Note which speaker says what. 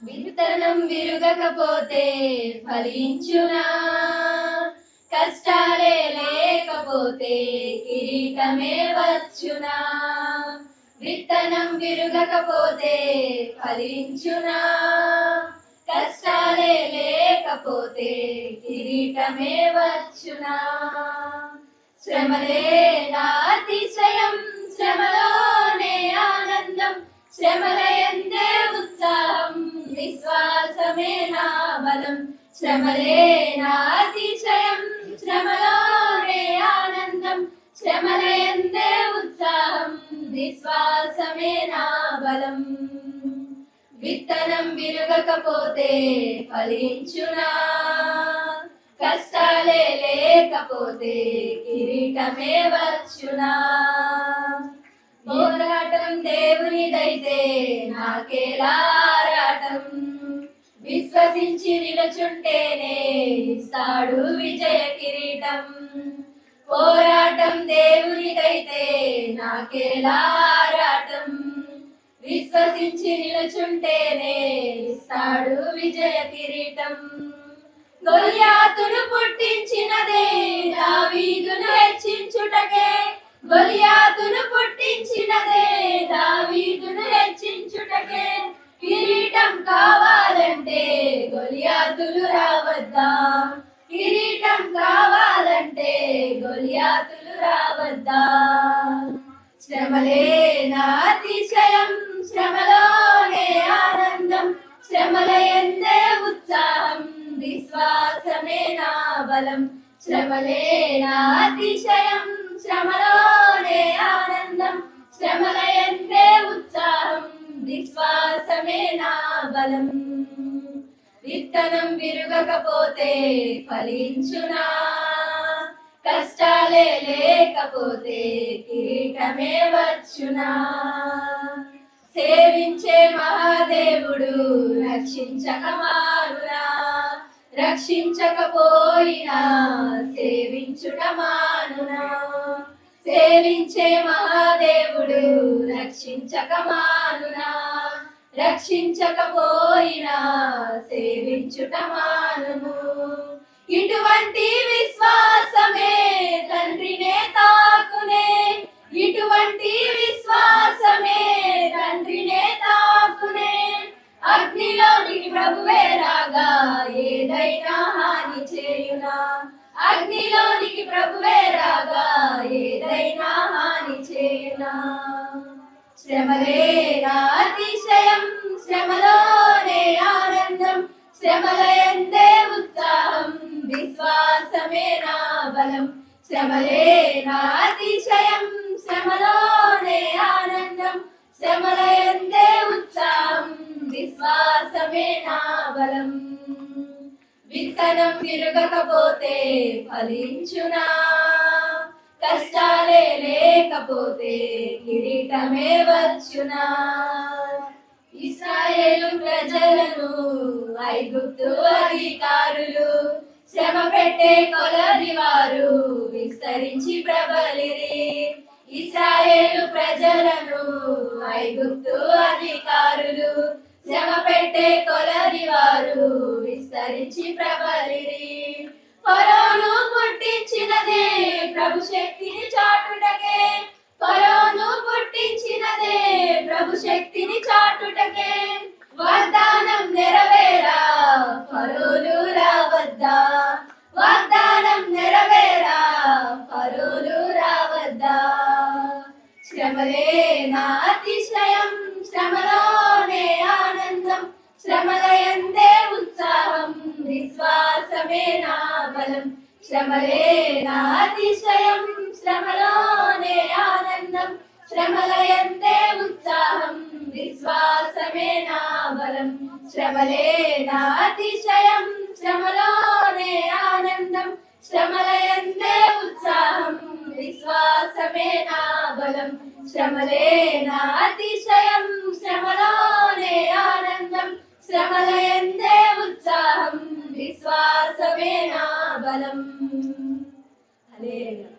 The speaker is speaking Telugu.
Speaker 1: విత్తనం విరుగకపోతే ఫలించునా? కష్టాలే లేకపోతే కిరీటమే వచ్చునా? విత్తనం విరుగకపోతే ఫలించునా? కష్టాలే లేకపోతే కిరీటమే వచ్చునా? శ్రమలే నా అతిశయం, శ్రమలోనే ఆనందం, శ్రమలయందే ఉత్సాహం, విశ్వాసమే నా బలం. శ్రమలే నా అతిశయం, శ్రమలోనే ఆనందం, శ్రమలయందే ఉత్సాహం, విశ్వాసమే నా బలం. విత్తనం విరుగకపోతే ఫలించునా? కష్టాలే లేకపోతే కిరీటమే వచ్చునా? పోరాటం దేవునిదైతే నాకేలా ఆరాటం, విశ్వసించి నిలుచుంటేనే ఇస్తాడు విజయ కిరీటం. పోరాటం దేవునిదైతే నాకేలా ఆరాటం, విశ్వసించి నిలుచుంటేనే ఇస్తాడు విజయ కిరీటం. గొలియాతును పుట్టించినదే దావీదును హెచ్చించుటకే, గొలియాతును పుట్టించినదే దావీదును హెచ్చించుటకే. కిరీటం కావాలంటే గొలియాతులు రావద్దా? కిరీటం కావాలంటే గొలియాతులు రావద్దా? శ్రమలే నా అతిశయం, శ్రమలోనే ఆనందం, శ్రమలయందే ఉత్సాహం, విశ్వాసమే నా బలం. శ్రమలే నా అతిశయం, శ్రమలోనే ఆనందం, శ్రమలయందే ఉత్సాహం, విశ్వాసమే నా బలం. విత్తనం విరుగకపోతే ఫలించునా? కష్టాలే లేకపోతే కిరీటమే వచ్చునా? సేవించే మహాదేవుడు రక్షించక మానునా? రక్షించకపోయినా సేవించుట మానునా? సేవించే మహాదేవుడు రక్షించక మానునా? రక్షించకపోయినా సేవించుట మానును. ఇటువంటి విశ్వాసమే తండ్రినే తాకునే, ఇటువంటి విశ్వాసమే తండ్రినే తాకునే. అగ్నిలోనికి ప్రభువే రాగా ఏదైనా హాని చేయునా? అగ్నిలోనికి ప్రభువే రాగా ఏదైనా హాని చేయునా? శ్రమలే నా అతిశయం, శ్రమలోనే ఆనందం, శ్రమలయందే ఉత్సాహం, విశ్వాసమే నా బలం. శ్రమలే నా అతిశయం, శ్రమలోనే ఆనందం, శ్రమలయందే ఉత్సాహం, విశ్వాసమే నా బలం. విత్తనం విరుగకపోతే ఫలించునా? కష్టాలే లేకపోతే కిరీటమే వచ్చునా? ఇశ్రాయేలు ప్రజలను ఐగుప్తు అధికారులు శ్రమ పెట్టే కొలది వారు విస్తరించి ప్రబలిరి. ఇశ్రాయేలు ప్రజలను ఐగుప్తు అధికారులు శ్రమ పెట్టే కొలది వారు విస్తరించి ప్రబలిరి. ఫరోను పుట్టించినదే ప్రభు శక్తిని చాటుటకే, ఫరోను పుట్టించినదే ప్రభు శక్తిని చాటుటకే. వాగ్దానం నెరవేరా ఫరోలు రావద్దా? వాగ్దానం నెరవేరా ఫరోలు రావద్దా? శ్రమలే నా అతిశయం, శ్రమలోనే ఆనందం, శ్రమలయందే ఉత్సాహం, విశ్వాసమే నా బలం. శ్రమలే నా అతిశయం, శ్రమలోనే ఆనందం, శ్రమలయందే ఉత్సాహం, విశ్వాసమే నా బలం. శ్రమలే నా అతిశయం, శ్రమలోనే ఆనందం, శ్రమలయందే ఉత్సాహం, విశ్వాసమే నా బలం. శ్రమలే నా అతిశయం, శ్రమలోనే ఆనందం, శ్రమలయందే ఉత్సాహం, విశ్వాసమే నా బలం. హల్లెలూయా.